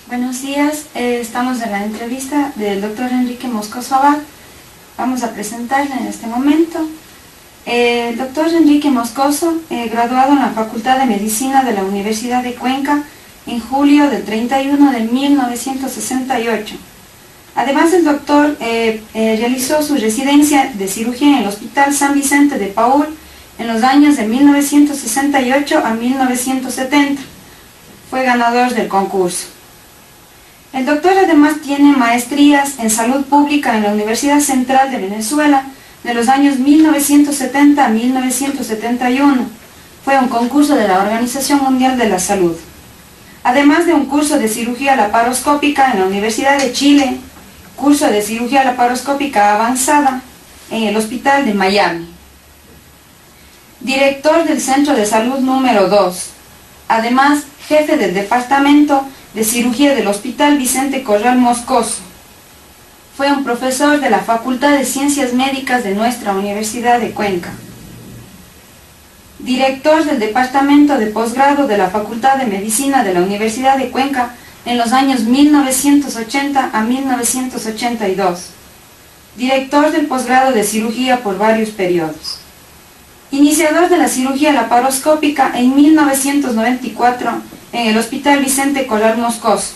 Buenos días, estamos en la entrevista del doctor Enrique Moscoso Abad. Vamos a presentarla en este momento. El doctor Enrique Moscoso, graduado en la Facultad de Medicina de la Universidad de Cuenca en julio del 31 de 1968. Además, el doctor realizó su residencia de cirugía en el Hospital San Vicente de Paúl en los años de 1968 a 1970. Fue ganador del concurso. El doctor además tiene maestrías en salud pública en la Universidad Central de Venezuela de los años 1970 a 1971. Fue un concurso de la Organización Mundial de la Salud. Además de un curso de cirugía laparoscópica en la Universidad de Chile, curso de cirugía laparoscópica avanzada en el Hospital de Miami. Director del Centro de Salud número 2. Además, jefe del Departamento de Cirugía del Hospital Vicente Corral Moscoso. Fue un profesor de la Facultad de Ciencias Médicas de nuestra Universidad de Cuenca. Director del Departamento de Posgrado de la Facultad de Medicina de la Universidad de Cuenca en los años 1980 a 1982. Director del posgrado de cirugía por varios periodos. Iniciador de la cirugía laparoscópica en 1994 en el Hospital Vicente Corral Moscoso,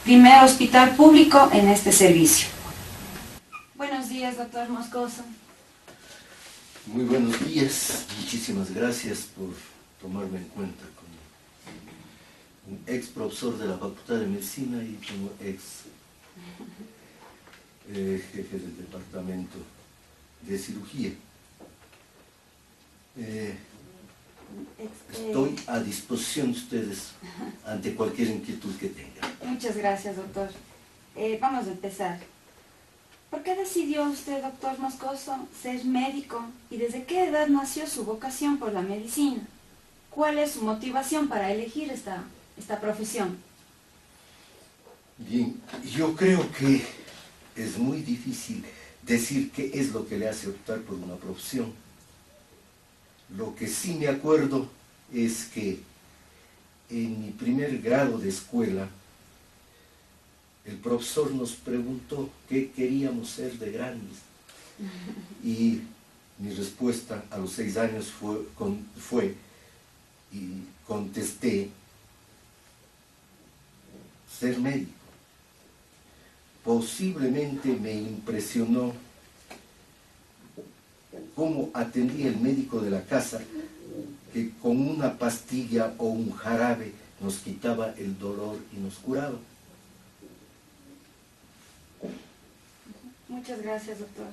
primer hospital público en este servicio. Buenos días, doctor Moscoso. Muy buenos días, muchísimas gracias por tomarme en cuenta como un ex profesor de la Facultad de Medicina y como ex jefe del Departamento de Cirugía. Estoy a disposición de ustedes ante cualquier inquietud que tengan. Muchas gracias, doctor. Vamos a empezar. ¿Por qué decidió usted, doctor Moscoso, ser médico y desde qué edad nació su vocación por la medicina? ¿Cuál es su motivación para elegir esta profesión? Bien, yo creo que es muy difícil decir qué es lo que le hace optar por una profesión. Lo que sí me acuerdo es que en mi primer grado de escuela, el profesor nos preguntó qué queríamos ser de grandes. Y mi respuesta a los 6 años fue y contesté, ser médico. Posiblemente me impresionó cómo atendía el médico de la casa, que con una pastilla o un jarabe nos quitaba el dolor y nos curaba. Muchas gracias, doctor.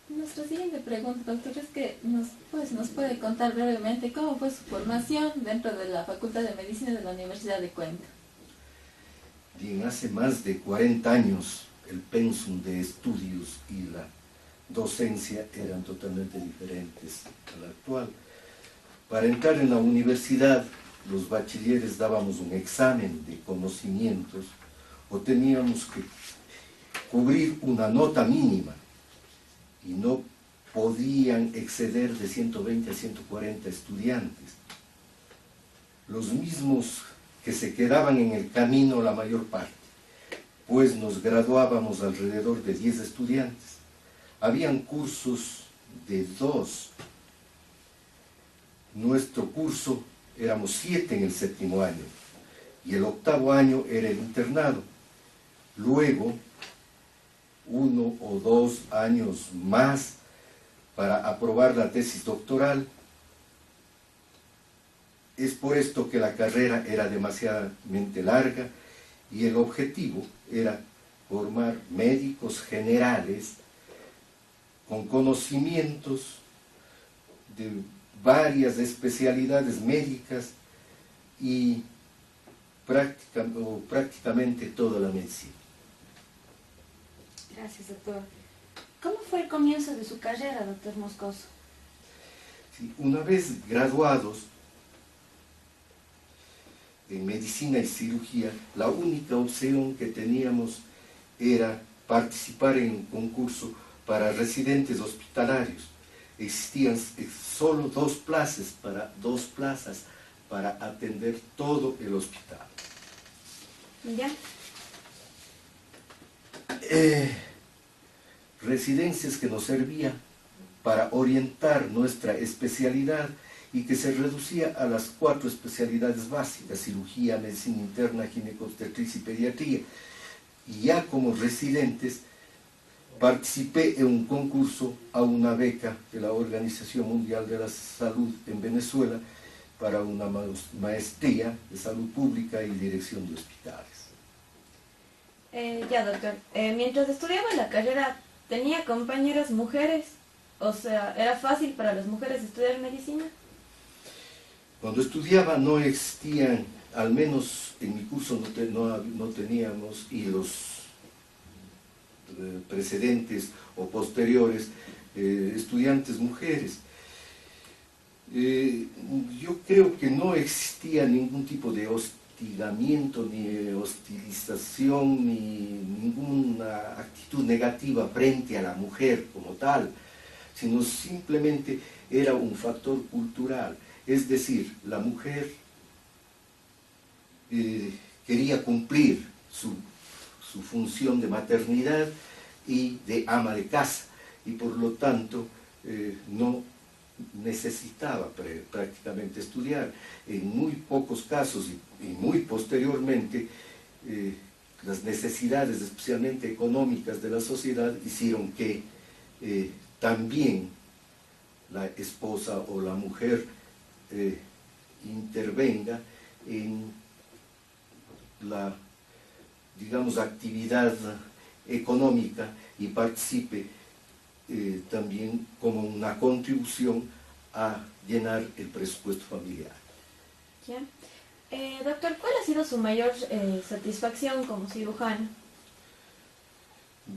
Nuestra siguiente pregunta, doctor, es que nos puede contar brevemente cómo fue su formación dentro de la Facultad de Medicina de la Universidad de Cuenca. Bien, hace más de 40 años el pensum de estudios y la docencia eran totalmente diferentes a la actual. Para entrar en la universidad, los bachilleres dábamos un examen de conocimientos o teníamos que cubrir una nota mínima y no podían exceder de 120 a 140 estudiantes. Los mismos que se quedaban en el camino la mayor parte, pues nos graduábamos alrededor de 10 estudiantes. Habían cursos de 2. Nuestro curso éramos 7 en el 7º año y el 8º año era el internado. Luego, 1 o 2 años más para aprobar la tesis doctoral. Es por esto que la carrera era demasiadamente larga y el objetivo era formar médicos generales con conocimientos de varias especialidades médicas y prácticamente toda la medicina. Gracias, doctor. ¿Cómo fue el comienzo de su carrera, doctor Moscoso? Sí, una vez graduados en medicina y cirugía, la única opción que teníamos era participar en un concurso para residentes hospitalarios. Existían solo 2 plazas para atender todo el hospital. ¿Ya? residencias que nos servía para orientar nuestra especialidad y que se reducía a las 4 especialidades básicas: cirugía, medicina interna, ginecobstetricia y pediatría. Y ya como residentes participé en un concurso a una beca de la Organización Mundial de la Salud en Venezuela para una maestría de salud pública y dirección de hospitales. Ya, doctor. Mientras estudiaba la carrera, ¿tenía compañeras mujeres? O sea, ¿era fácil para las mujeres estudiar medicina? Cuando estudiaba no existían, al menos en mi curso no teníamos, y los precedentes o posteriores, estudiantes mujeres. Yo creo que no existía ningún tipo de hostigamiento, ni hostilización, ni ninguna actitud negativa frente a la mujer como tal, sino simplemente era un factor cultural. Es decir, la mujer quería cumplir su función de maternidad y de ama de casa, y por lo tanto no necesitaba prácticamente estudiar. En muy pocos casos y muy posteriormente, las necesidades, especialmente económicas de la sociedad, hicieron que también la esposa o la mujer intervenga en la, digamos, actividad económica y participe también como una contribución a llenar el presupuesto familiar. ¿Ya? Doctor, ¿cuál ha sido su mayor satisfacción como cirujano?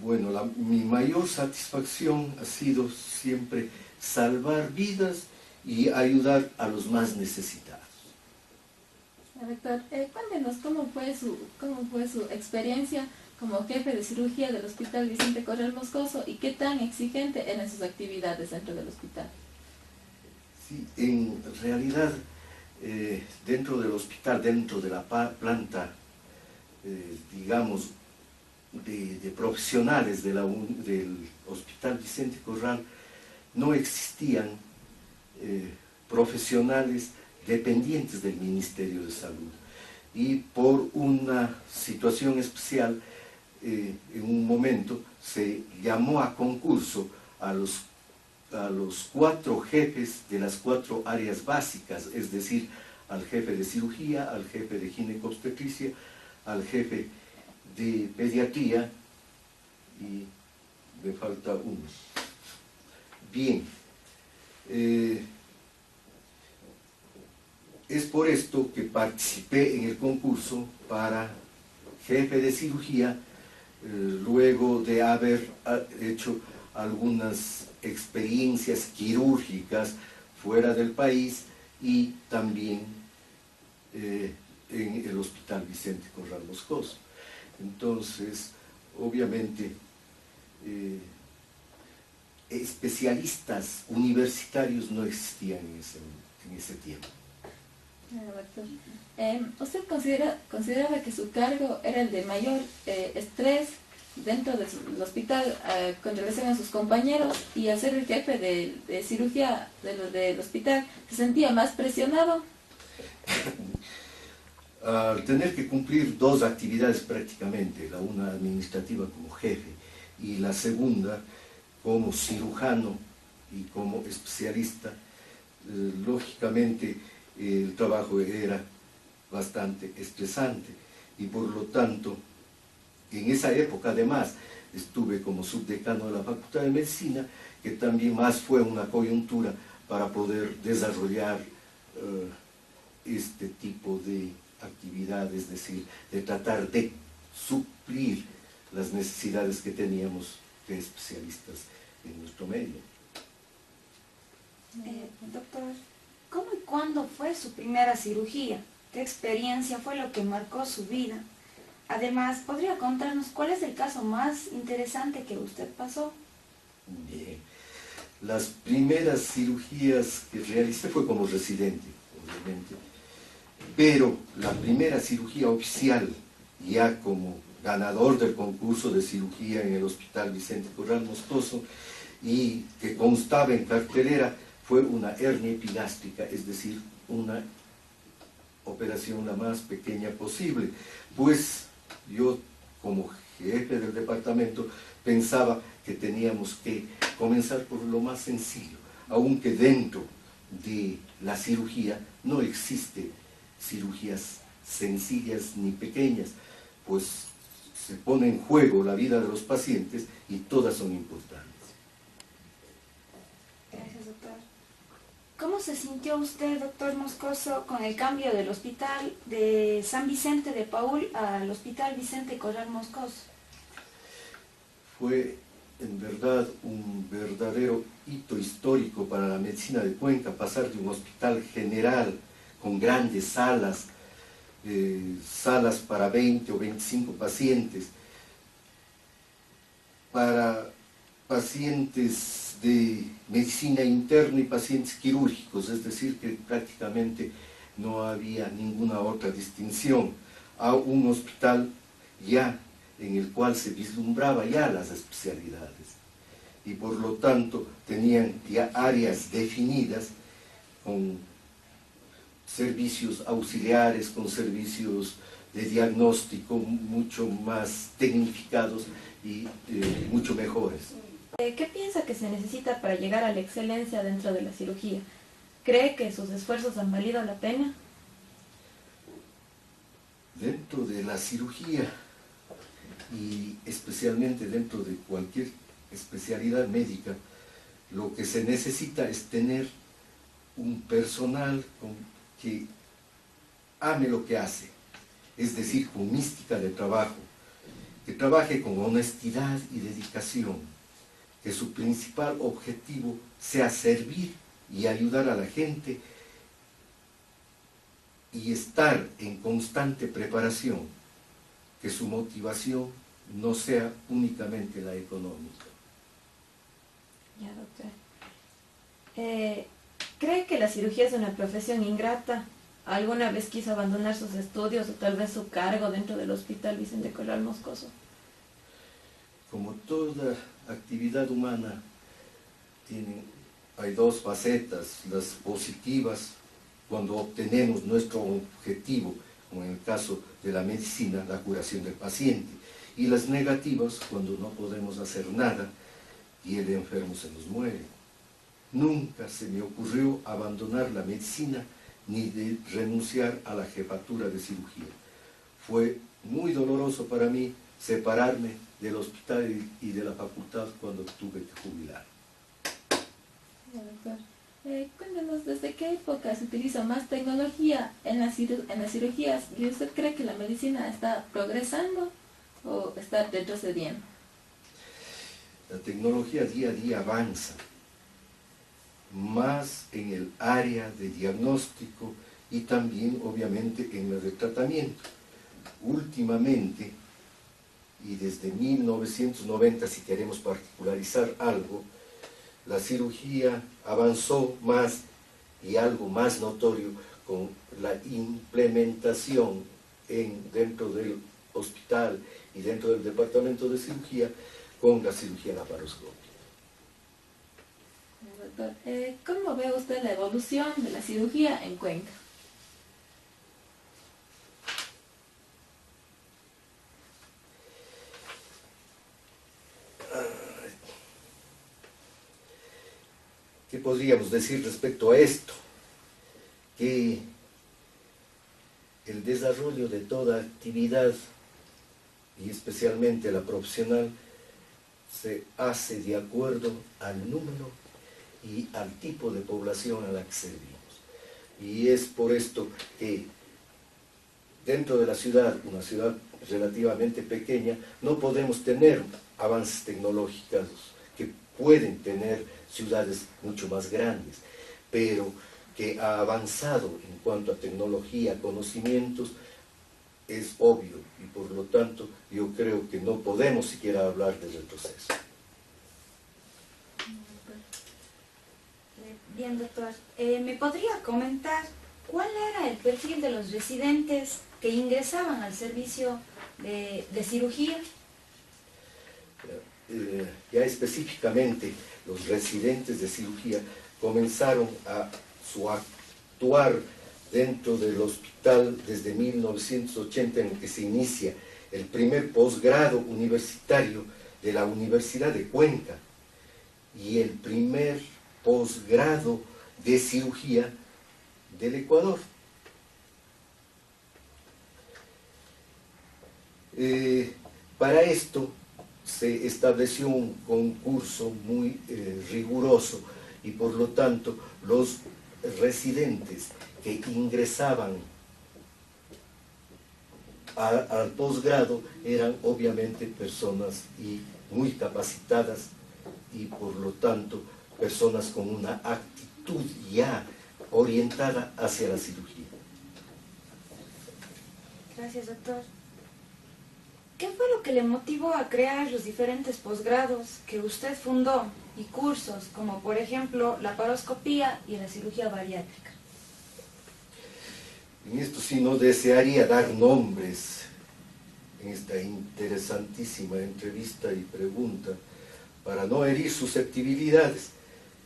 Bueno, mi mayor satisfacción ha sido siempre salvar vidas y ayudar a los más necesitados. Doctor, cuéntenos cómo fue su experiencia como jefe de cirugía del Hospital Vicente Corral Moscoso y qué tan exigente eran sus actividades dentro del hospital. Sí, en realidad, dentro del hospital, dentro de la planta, digamos, de profesionales del Hospital Vicente Corral, no existían profesionales dependientes del Ministerio de Salud. Y por una situación especial, en un momento se llamó a concurso a los 4 jefes de las 4 áreas básicas, es decir, al jefe de cirugía, al jefe de ginecobstetricia, al jefe de pediatría, y me falta uno. Bien, es por esto que participé en el concurso para jefe de cirugía, luego de haber hecho algunas experiencias quirúrgicas fuera del país y también en el Hospital Vicente Corral Moscoso. Entonces, obviamente, especialistas universitarios no existían en ese tiempo. ¿Usted consideraba que su cargo era el de mayor estrés dentro del hospital con relación a sus compañeros, y al ser el jefe de cirugía del hospital se sentía más presionado? Al tener que cumplir 2 actividades prácticamente, la una administrativa como jefe y la segunda como cirujano y como especialista, lógicamente el trabajo era bastante estresante, y por lo tanto, en esa época además estuve como subdecano de la Facultad de Medicina, que también más fue una coyuntura para poder desarrollar este tipo de actividades, es decir, de tratar de suplir las necesidades que teníamos de especialistas en nuestro medio. Doctor, ¿cómo y cuándo fue su primera cirugía? ¿Qué experiencia fue lo que marcó su vida? Además, ¿podría contarnos cuál es el caso más interesante que usted pasó? Bien. Las primeras cirugías que realicé fue como residente, obviamente, pero la primera cirugía oficial, ya como ganador del concurso de cirugía en el Hospital Vicente Corral Moscoso, y que constaba en cartelera fue una hernia epigástrica, es decir, una operación la más pequeña posible. Pues yo, como jefe del departamento, pensaba que teníamos que comenzar por lo más sencillo, aunque dentro de la cirugía no existe cirugías sencillas ni pequeñas, pues se pone en juego la vida de los pacientes y todas son importantes. Gracias, doctor. ¿Cómo se sintió usted, doctor Moscoso, con el cambio del hospital de San Vicente de Paúl al Hospital Vicente Corral Moscoso? Fue en verdad un verdadero hito histórico para la medicina de Cuenca, pasar de un hospital general con grandes salas, salas para 20 o 25 pacientes, para pacientes de medicina interna y pacientes quirúrgicos, es decir, que prácticamente no había ninguna otra distinción, a un hospital ya en el cual se vislumbraba ya las especialidades y por lo tanto tenían ya áreas definidas con servicios auxiliares, con servicios de diagnóstico mucho más tecnificados y mucho mejores. ¿Qué piensa que se necesita para llegar a la excelencia dentro de la cirugía? ¿Cree que sus esfuerzos han valido la pena? Dentro de la cirugía y especialmente dentro de cualquier especialidad médica, lo que se necesita es tener un personal que ame lo que hace, es decir, con mística de trabajo, que trabaje con honestidad y dedicación, que su principal objetivo sea servir y ayudar a la gente y estar en constante preparación, que su motivación no sea únicamente la económica. Ya, doctor. ¿Cree que la cirugía es una profesión ingrata? ¿Alguna vez quiso abandonar sus estudios o tal vez su cargo dentro del Hospital Vicente Corral Moscoso? Como toda actividad humana, hay dos facetas, las positivas, cuando obtenemos nuestro objetivo, como en el caso de la medicina, la curación del paciente, y las negativas, cuando no podemos hacer nada y el enfermo se nos muere. Nunca se me ocurrió abandonar la medicina ni de renunciar a la jefatura de cirugía. Fue muy doloroso para mí separarme del hospital y de la facultad cuando tuve que jubilar. Ya, doctor. Cuéntenos, ¿desde qué época se utiliza más tecnología en las cirugías? ¿Y usted cree que la medicina está progresando o está retrocediendo? La tecnología día a día avanza, más en el área de diagnóstico y también obviamente en la de tratamiento. Últimamente, y desde 1990, si queremos particularizar algo, la cirugía avanzó más y algo más notorio con la implementación dentro del hospital y dentro del departamento de cirugía con la cirugía laparoscópica. Doctor, ¿cómo ve usted la evolución de la cirugía en Cuenca? ¿Qué podríamos decir respecto a esto? Que el desarrollo de toda actividad, y especialmente la profesional, se hace de acuerdo al número y al tipo de población a la que servimos. Y es por esto que dentro de la ciudad, una ciudad relativamente pequeña, no podemos tener avances tecnológicos que pueden tener ciudades mucho más grandes, pero que ha avanzado en cuanto a tecnología, conocimientos, es obvio, y por lo tanto yo creo que no podemos siquiera hablar de retroceso. Bien, doctor. ¿Me podría comentar cuál era el perfil de los residentes que ingresaban al servicio de cirugía? Ya específicamente los residentes de cirugía comenzaron a su actuar dentro del hospital desde 1980, en el que se inicia el primer posgrado universitario de la Universidad de Cuenca y el primer posgrado de cirugía del Ecuador. Para esto se estableció un concurso muy riguroso y por lo tanto los residentes que ingresaban al posgrado eran obviamente personas muy capacitadas y por lo tanto personas con una actitud ya orientada hacia la cirugía. Gracias, doctor. ¿Qué fue lo que le motivó a crear los diferentes posgrados que usted fundó y cursos, como por ejemplo la laparoscopía y la cirugía bariátrica? En esto sí no desearía dar nombres en esta interesantísima entrevista y pregunta para no herir susceptibilidades,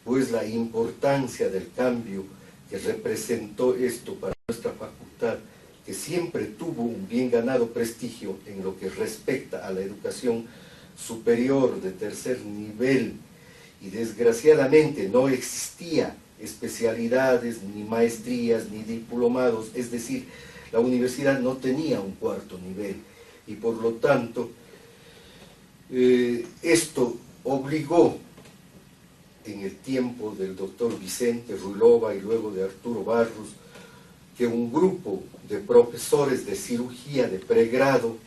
pues la importancia del cambio que representó esto para nuestra facultad, que siempre tuvo un bien ganado prestigio en lo que respecta a la educación superior de tercer nivel, y desgraciadamente no existía especialidades, ni maestrías, ni diplomados, es decir, la universidad no tenía un cuarto nivel, y por lo tanto, esto obligó en el tiempo del doctor Vicente Ruilova y luego de Arturo Barros, que un grupo de profesores de cirugía de pregrado,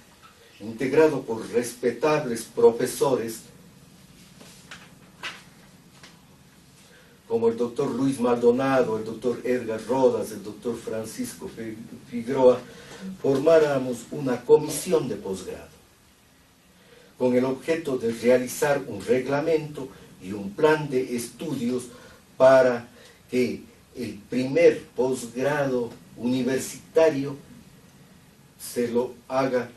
integrado por respetables profesores, como el doctor Luis Maldonado, el doctor Edgar Rodas, el doctor Francisco Figueroa, formáramos una comisión de posgrado, con el objeto de realizar un reglamento y un plan de estudios para que el primer posgrado universitario se lo haga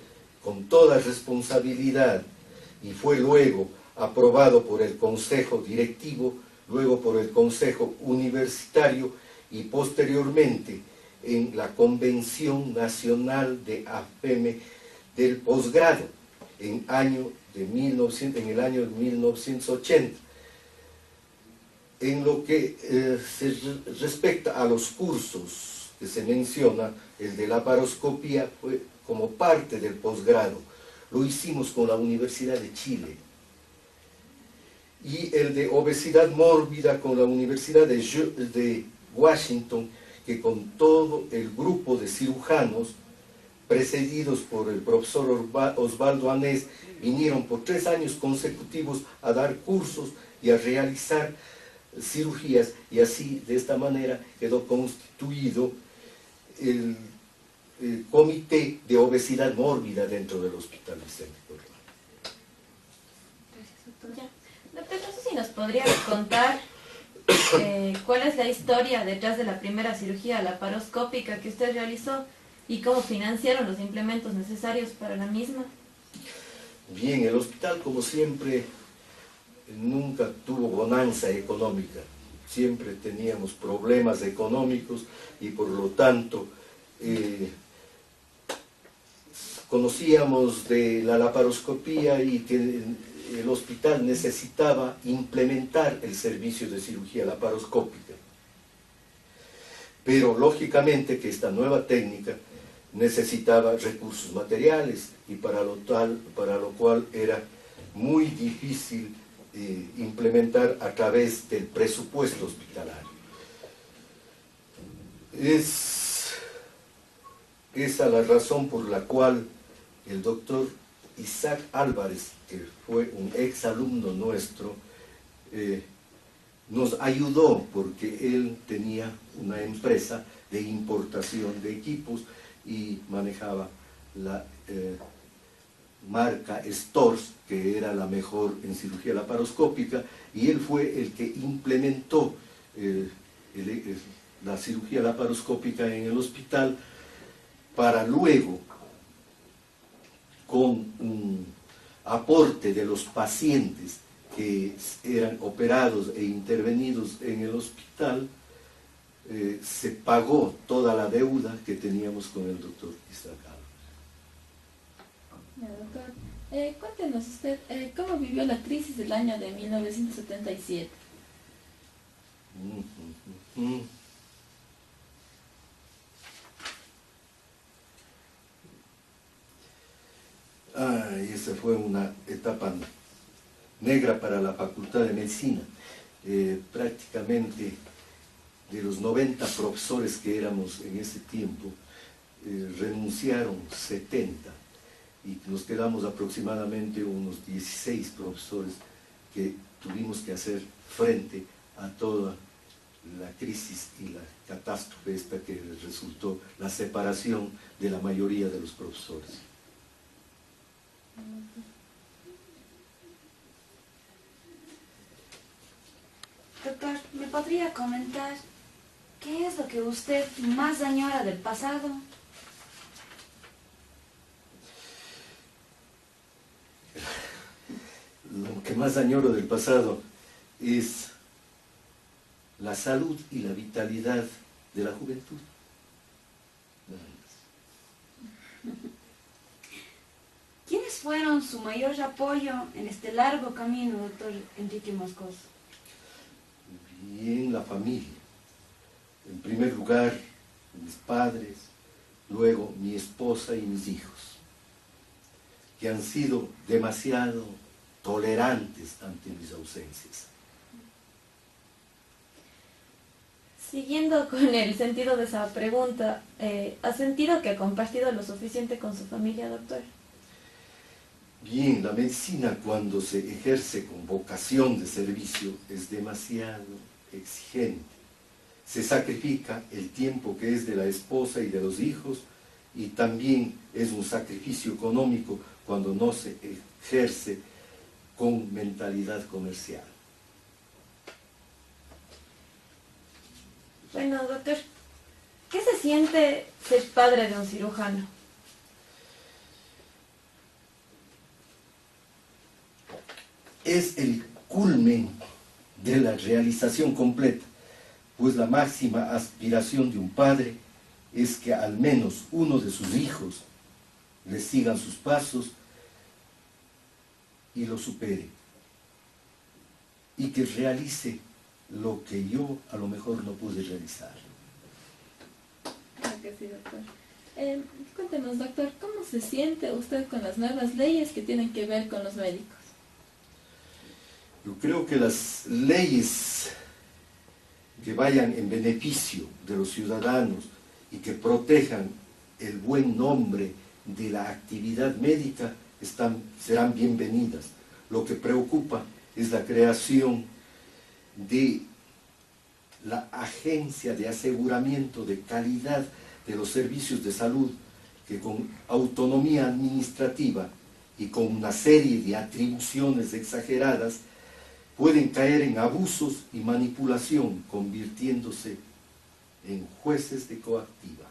con toda responsabilidad, y fue luego aprobado por el Consejo Directivo, luego por el Consejo Universitario y posteriormente en la Convención Nacional de AFEME del posgrado en el año de 1980. En lo que se respecta a los cursos que se menciona, el de laparoscopía fue como parte del posgrado. Lo hicimos con la Universidad de Chile. Y el de obesidad mórbida con la Universidad de Washington, que con todo el grupo de cirujanos, precedidos por el profesor Osvaldo Anés, vinieron por 3 años consecutivos a dar cursos y a realizar cirugías, y así, de esta manera, quedó constituido el comité de obesidad mórbida dentro del Hospital Vicente Corral. Gracias, doctor. Doctor, no sé si nos podría contar cuál es la historia detrás de la primera cirugía laparoscópica que usted realizó y cómo financiaron los implementos necesarios para la misma. Bien, el hospital, como siempre, nunca tuvo bonanza económica. Siempre teníamos problemas económicos y por lo tanto conocíamos de la laparoscopía y que el hospital necesitaba implementar el servicio de cirugía laparoscópica. Pero lógicamente que esta nueva técnica necesitaba recursos materiales y para lo cual era muy difícil implementar a través del presupuesto hospitalario. Es esa la razón por la cual el doctor Isaac Álvarez, que fue un ex alumno nuestro, nos ayudó porque él tenía una empresa de importación de equipos y manejaba la marca Stors, que era la mejor en cirugía laparoscópica, y él fue el que implementó la cirugía laparoscópica en el hospital para luego con un aporte de los pacientes que eran operados e intervenidos en el hospital, se pagó toda la deuda que teníamos con el doctor Isaac Álvarez. Doctor, cuéntenos usted, ¿cómo vivió la crisis del año de 1977? Esa fue una etapa negra para la Facultad de Medicina. Prácticamente de los 90 profesores que éramos en ese tiempo, renunciaron 70 y nos quedamos aproximadamente unos 16 profesores que tuvimos que hacer frente a toda la crisis y la catástrofe esta que resultó la separación de la mayoría de los profesores. Doctor, ¿me podría comentar qué es lo que usted más añora del pasado? Lo que más añoro del pasado es la salud y la vitalidad de la juventud. ¿Quiénes fueron su mayor apoyo en este largo camino, doctor Enrique Moscoso? Bien, la familia. En primer lugar, mis padres, luego mi esposa y mis hijos, que han sido demasiado tolerantes ante mis ausencias. Siguiendo con el sentido de esa pregunta, ¿ha sentido que ha compartido lo suficiente con su familia, doctor? Bien, la medicina cuando se ejerce con vocación de servicio es demasiado exigente. Se sacrifica el tiempo que es de la esposa y de los hijos y también es un sacrificio económico cuando no se ejerce con mentalidad comercial. Bueno, doctor, ¿qué se siente ser padre de un cirujano? Es el culmen de la realización completa, pues la máxima aspiración de un padre es que al menos uno de sus hijos le sigan sus pasos y lo supere, y que realice lo que yo a lo mejor no pude realizar. Claro que sí, doctor. Cuéntenos, doctor, ¿cómo se siente usted con las nuevas leyes que tienen que ver con los médicos? Yo creo que las leyes que vayan en beneficio de los ciudadanos y que protejan el buen nombre de la actividad médica serán bienvenidas. Lo que preocupa es la creación de la Agencia de Aseguramiento de Calidad de los Servicios de Salud, que con autonomía administrativa y con una serie de atribuciones exageradas pueden caer en abusos y manipulación, convirtiéndose en jueces de coactiva.